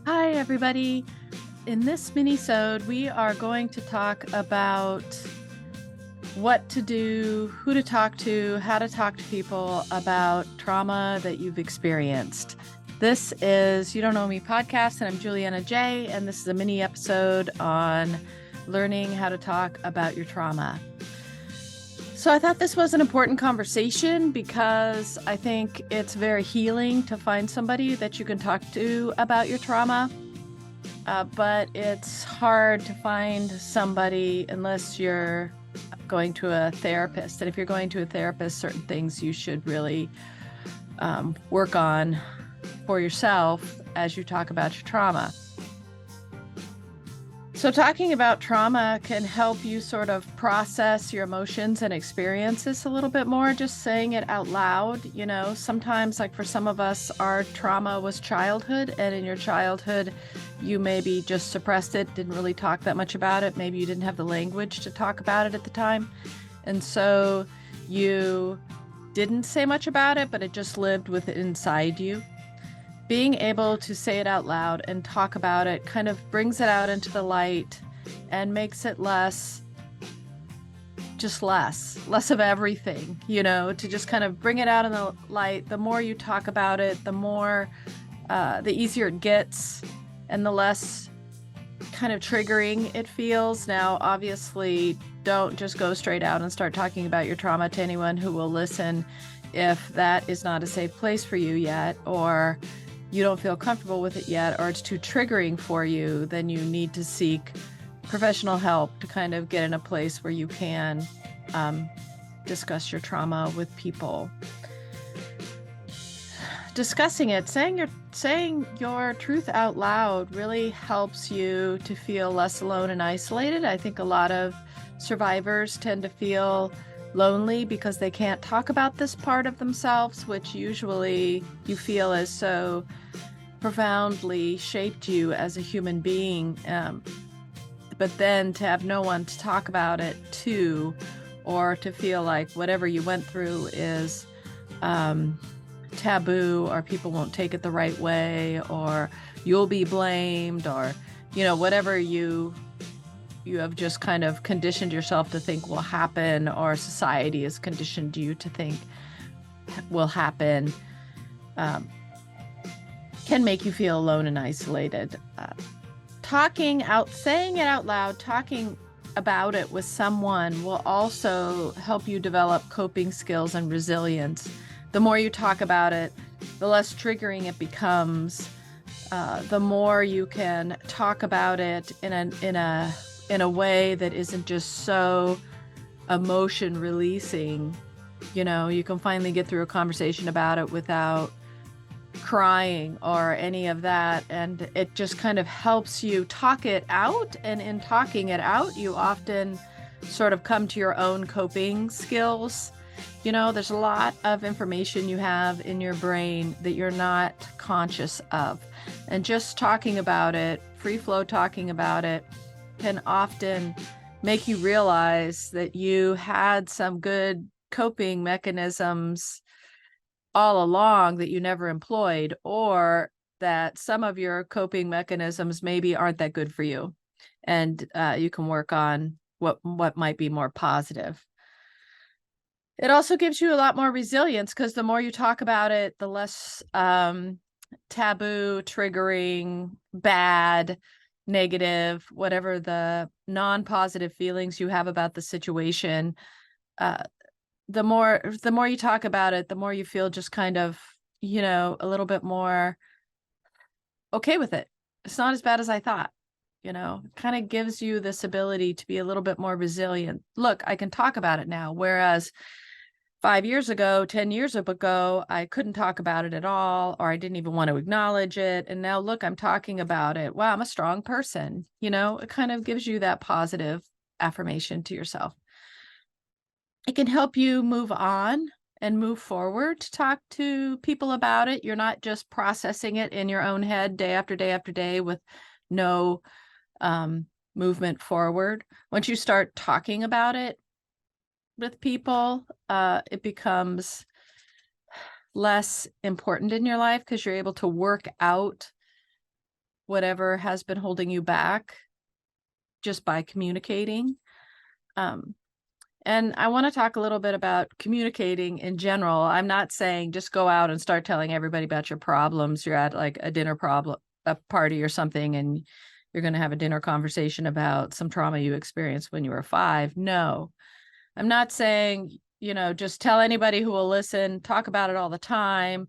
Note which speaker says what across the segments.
Speaker 1: Hi, everybody. In this minisode, we are going to talk about what to do, who to talk to, how to talk to people about trauma that you've experienced. This is You Don't Know Me podcast, and I'm Juliana J., and this is a mini episode on learning how to talk about your trauma. So I thought this was an important conversation because I think it's very healing to find somebody that you can talk to about your trauma. But it's hard to find somebody unless you're going to a therapist. And if you're going to a therapist, certain things you should really work on for yourself as you talk about your trauma. So talking about trauma can help you sort of process your emotions and experiences a little bit more, just saying it out loud. Sometimes, like for some of us, our trauma was childhood, and in your childhood, you maybe just suppressed it, didn't really talk that much about it. Maybe you didn't have the language to talk about it at the time. And so you didn't say much about it, but it just lived with it inside you. Being able to say it out loud and talk about it kind of brings it out into the light and makes it less of everything, to just kind of bring it out in the light. The more you talk about it, the more, the easier it gets and the less kind of triggering it feels. Now, obviously, don't just go straight out and start talking about your trauma to anyone who will listen if that is not a safe place for you yet, or you don't feel comfortable with it yet, or it's too triggering for you. Then you need to seek professional help to kind of get in a place where you can discuss your trauma with people. Discussing it, saying your truth out loud really helps you to feel less alone and isolated. I think a lot of survivors tend to feel lonely because they can't talk about this part of themselves, which usually you feel as so profoundly shaped you as a human being. But then to have no one to talk about it to, or to feel like whatever you went through is taboo, or people won't take it the right way, or you'll be blamed, or whatever you have just kind of conditioned yourself to think will happen, or society has conditioned you to think will happen, can make you feel alone and isolated. Saying it out loud, talking about it with someone will also help you develop coping skills and resilience. The more you talk about it, the less triggering it becomes. The more you can talk about it in a way that isn't just so emotion releasing. You can finally get through a conversation about it without crying or any of that, and it just kind of helps you talk it out. And in talking it out, you often sort of come to your own coping skills. There's a lot of information you have in your brain that you're not conscious of, and just talking about it, free flow talking about it, can often make you realize that you had some good coping mechanisms all along that you never employed, or that some of your coping mechanisms maybe aren't that good for you, and you can work on what might be more positive. It also gives you a lot more resilience, because the more you talk about it, the less taboo, triggering, bad, negative, whatever the non-positive feelings you have about the situation, the more you talk about it, the more you feel just kind of, a little bit more okay with it. It's not as bad as I thought. It kind of gives you this ability to be a little bit more resilient. Look, I can talk about it now, whereas 5 years ago, 10 years ago, I couldn't talk about it at all, or I didn't even want to acknowledge it. And now look, I'm talking about it. Wow, I'm a strong person. It kind of gives you that positive affirmation to yourself. It can help you move on and move forward to talk to people about it. You're not just processing it in your own head day after day after day with no movement forward. Once you start talking about it with people, it becomes less important in your life, because you're able to work out whatever has been holding you back just by communicating. And I want to talk a little bit about communicating in general. I'm not saying just go out and start telling everybody about your problems. You're at like a party or something, and you're going to have a dinner conversation about some trauma you experienced when you were 5. No, I'm not saying, just tell anybody who will listen, talk about it all the time,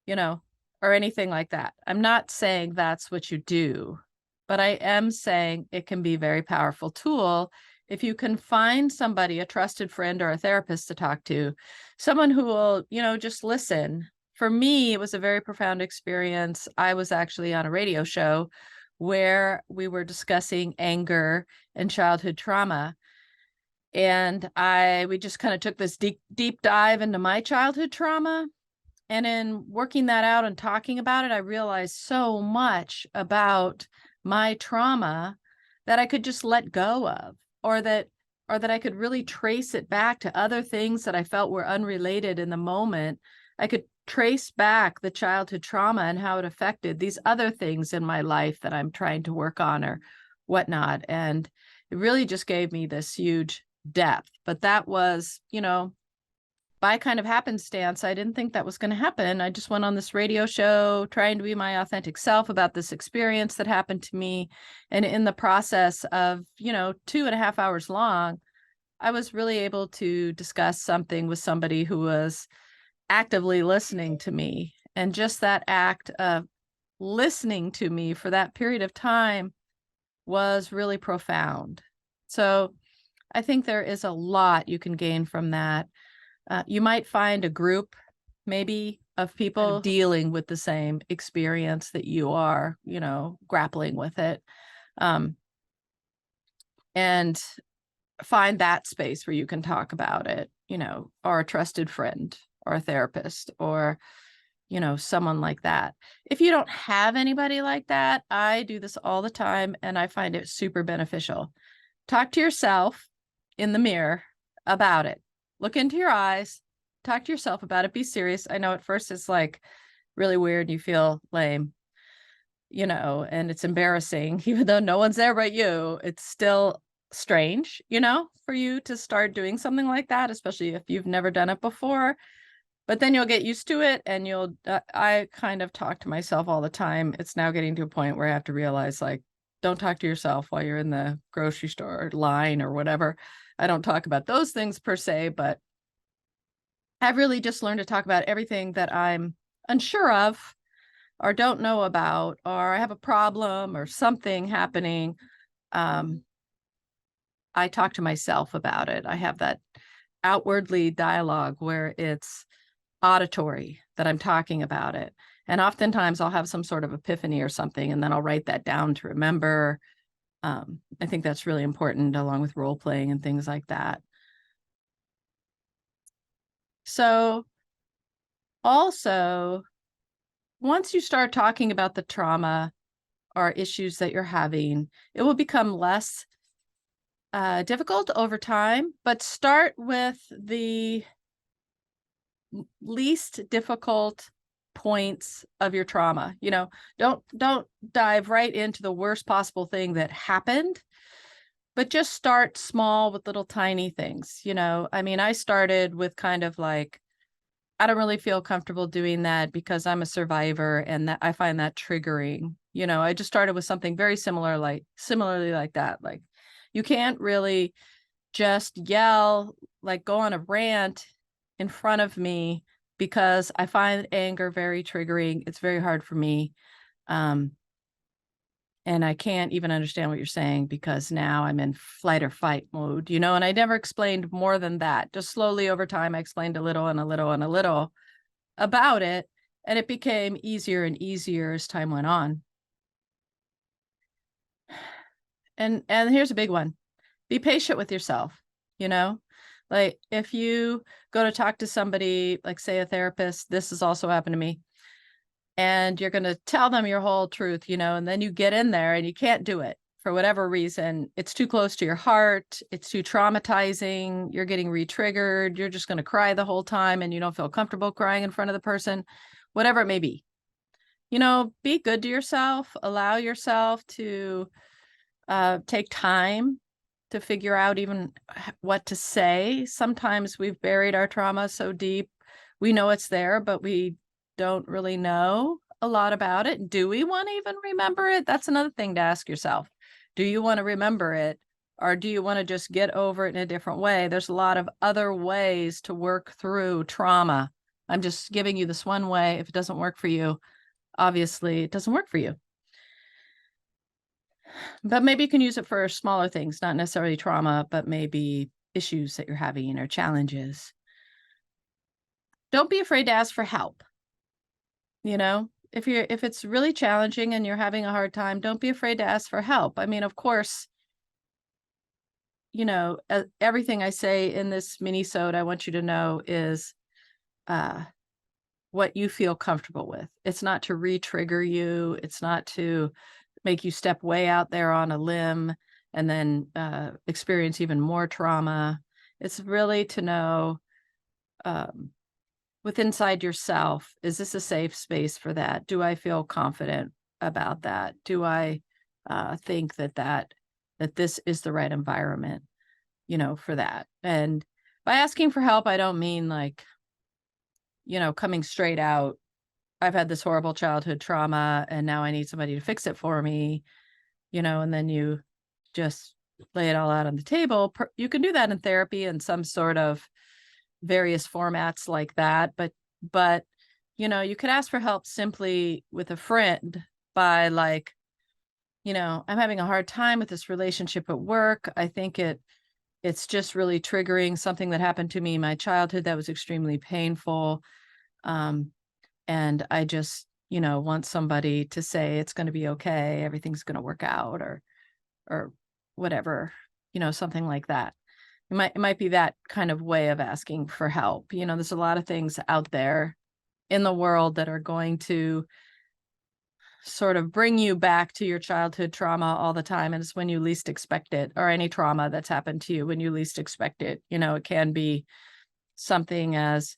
Speaker 1: or anything like that. I'm not saying that's what you do, but I am saying it can be a very powerful tool if you can find somebody, a trusted friend or a therapist to talk to, someone who will, just listen. For me, it was a very profound experience. I was actually on a radio show where we were discussing anger and childhood trauma. And we just kind of took this deep dive into my childhood trauma. And in working that out and talking about it, I realized so much about my trauma that I could just let go of, or that I could really trace it back to other things that I felt were unrelated in the moment. I could trace back the childhood trauma and how it affected these other things in my life that I'm trying to work on or whatnot. And it really just gave me this huge depth. But that was, by kind of happenstance. I didn't think that was going to happen. I just went on this radio show trying to be my authentic self about this experience that happened to me. And in the process of, 2.5 hours long, I was really able to discuss something with somebody who was actively listening to me. And just that act of listening to me for that period of time was really profound. So I think there is a lot you can gain from that. You might find a group maybe of people kind of dealing with the same experience that you are, grappling with it. And find that space where you can talk about it, or a trusted friend or a therapist or, someone like that. If you don't have anybody like that, I do this all the time and I find it super beneficial. Talk to yourself in the mirror about it. Look into your eyes, talk to yourself about it, be serious. I know at first it's like really weird. You feel lame, and it's embarrassing, even though no one's there but you. It's still strange, for you to start doing something like that, especially if you've never done it before. But then you'll get used to it and I kind of talk to myself all the time. It's now getting to a point where I have to realize, like, don't talk to yourself while you're in the grocery store line or whatever. I don't talk about those things per se, but I've really just learned to talk about everything that I'm unsure of or don't know about, or I have a problem or something happening. I talk to myself about it. I have that outwardly dialogue where it's auditory that I'm talking about it. And oftentimes I'll have some sort of epiphany or something, and then I'll write that down to remember. I think that's really important, along with role playing and things like that. So also, once you start talking about the trauma or issues that you're having, it will become less difficult over time, but start with the least difficult points of your trauma. Don't dive right into the worst possible thing that happened, but just start small with little tiny things. I started with kind of like, I don't really feel comfortable doing that because I'm a survivor, and that I find that triggering. I just started with something very similarly like that. Like, you can't really just yell, like go on a rant in front of me, because I find anger very triggering. It's very hard for me. And I can't even understand what you're saying because now I'm in flight or fight mode, and I never explained more than that. Just slowly over time, I explained a little and a little and a little about it. And it became easier and easier as time went on. And here's a big one. Be patient with yourself, like if you go to talk to somebody, like say a therapist, this has also happened to me, and you're going to tell them your whole truth, and then you get in there and you can't do it for whatever reason. It's too close to your heart. It's too traumatizing. You're getting re-triggered. You're just going to cry the whole time and you don't feel comfortable crying in front of the person, whatever it may be. be good to yourself, allow yourself to take time to figure out even what to say. Sometimes we've buried our trauma so deep, we know it's there, but we don't really know a lot about it. Do we want to even remember it? That's another thing to ask yourself. Do you want to remember it, or do you want to just get over it in a different way? There's a lot of other ways to work through trauma. I'm just giving you this one way. If it doesn't work for you, obviously it doesn't work for you. But maybe you can use it for smaller things, not necessarily trauma, but maybe issues that you're having or challenges. Don't be afraid to ask for help. If it's really challenging and you're having a hard time, don't be afraid to ask for help. I mean, of course, everything I say in this minisode, I want you to know is what you feel comfortable with. It's not to re-trigger you. It's not to make you step way out there on a limb and then experience even more trauma. It's really to know with inside yourself, is this a safe space for that? Do I feel confident about that? Do I think that this is the right environment, for that? And by asking for help, I don't mean like, coming straight out, I've had this horrible childhood trauma and now I need somebody to fix it for me, and then you just lay it all out on the table. You can do that in therapy and some sort of various formats like that. But, you could ask for help simply with a friend by like, I'm having a hard time with this relationship at work. I think it's just really triggering something that happened to me in my childhood that was extremely painful. And I just, want somebody to say it's going to be okay, everything's going to work out, or whatever, something like that. It might be that kind of way of asking for help. There's a lot of things out there in the world that are going to sort of bring you back to your childhood trauma all the time. And it's when you least expect it, or any trauma that's happened to you when you least expect it. It can be something as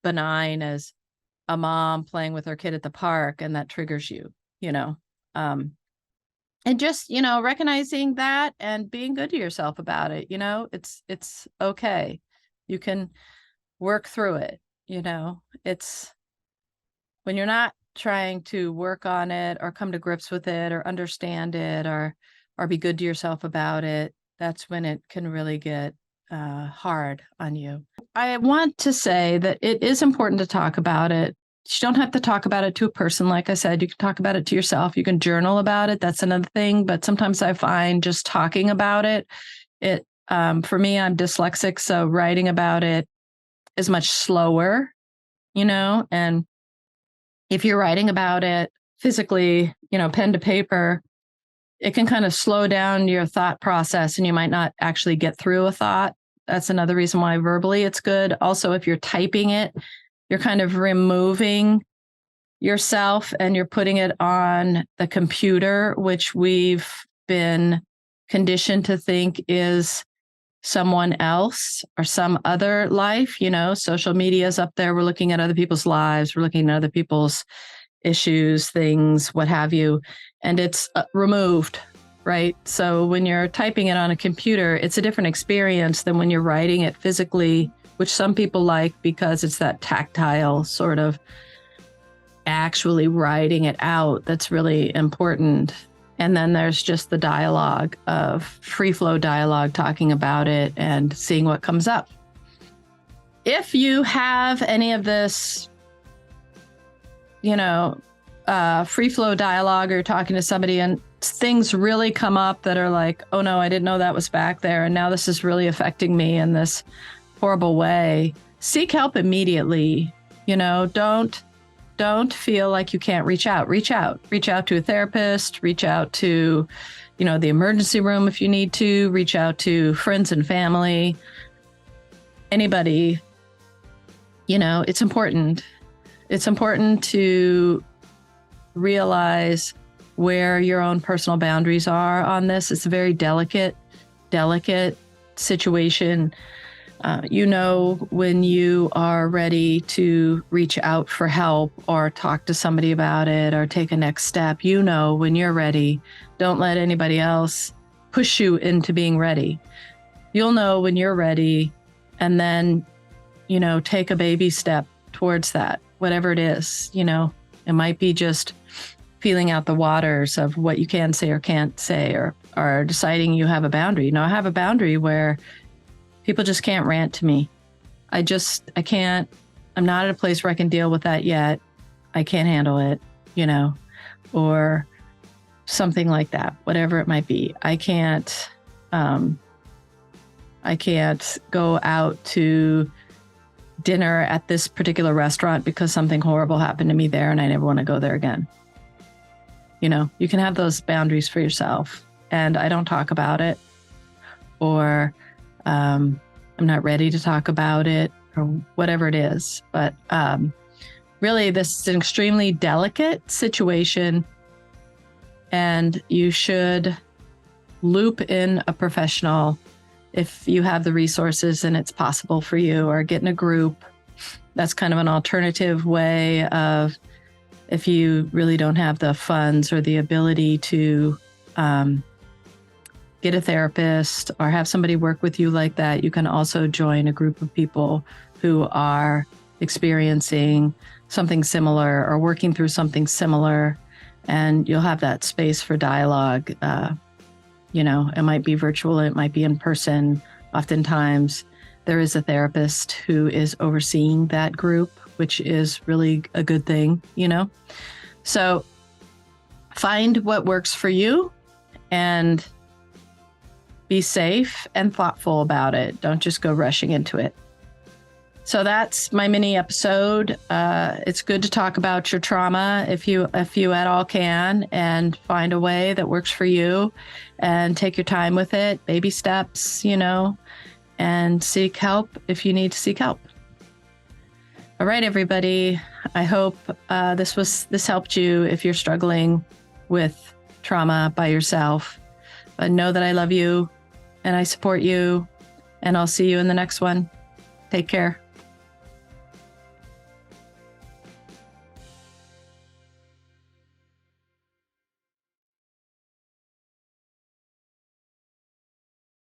Speaker 1: benign as a mom playing with her kid at the park, and that triggers you, and just, recognizing that and being good to yourself about it. It's okay. You can work through it. It's when you're not trying to work on it or come to grips with it or understand it or be good to yourself about it, that's when it can really get hard on you. I want to say that it is important to talk about it. You don't have to talk about it to a person. Like I said, you can talk about it to yourself. You can journal about it. That's another thing. But sometimes I find just talking about it, for me, I'm dyslexic. So writing about it is much slower, and if you're writing about it physically, pen to paper, it can kind of slow down your thought process and you might not actually get through a thought. That's another reason why verbally it's good. Also, if you're typing it, you're kind of removing yourself and you're putting it on the computer, which we've been conditioned to think is someone else or some other life. Social media is up there. We're looking at other people's lives. We're looking at other people's issues, things, what have you, and it's removed, right? So when you're typing it on a computer, it's a different experience than when you're writing it physically, which some people like because it's that tactile sort of actually writing it out that's really important. And then there's just the dialogue of free flow dialogue, talking about it and seeing what comes up. If you have any of this, free flow dialogue, or talking to somebody and things really come up that are like, oh no, I didn't know that was back there. And now this is really affecting me in this horrible way. Seek help immediately. Don't feel like you can't reach out to a therapist, reach out to, the emergency room if you need to, reach out to friends and family, anybody. It's important. It's important to realize where your own personal boundaries are on this. It's a very delicate situation. You know when you are ready to reach out for help or talk to somebody about it or take a next step. You know when you're ready. Don't let anybody else push you into being ready. You'll know when you're ready, and then, take a baby step towards that, whatever it is. It might be just feeling out the waters of what you can say or can't say, or deciding you have a boundary. I have a boundary where people just can't rant to me. I can't, I'm not at a place where I can deal with that yet. I can't handle it, or something like that, whatever it might be. I can't go out to dinner at this particular restaurant because something horrible happened to me there and I never want to go there again. You can have those boundaries for yourself, and I don't talk about it, or I'm not ready to talk about it, or whatever it is. But really, this is an extremely delicate situation, and you should loop in a professional if you have the resources and it's possible for you, or get in a group. That's kind of an alternative way of, if you really don't have the funds or the ability to get a therapist or have somebody work with you like that, you can also join a group of people who are experiencing something similar or working through something similar, and you'll have that space for dialogue. It might be virtual, it might be in person. Oftentimes, there is a therapist who is overseeing that group, which is really a good thing, So find what works for you and be safe and thoughtful about it. Don't just go rushing into it. So that's my mini episode. It's good to talk about your trauma if you at all can, and find a way that works for you, and take your time with it, baby steps, and seek help if you need to seek help. All right, everybody. I hope this helped you if you're struggling with trauma by yourself. But know that I love you and I support you, and I'll see you in the next one. Take care.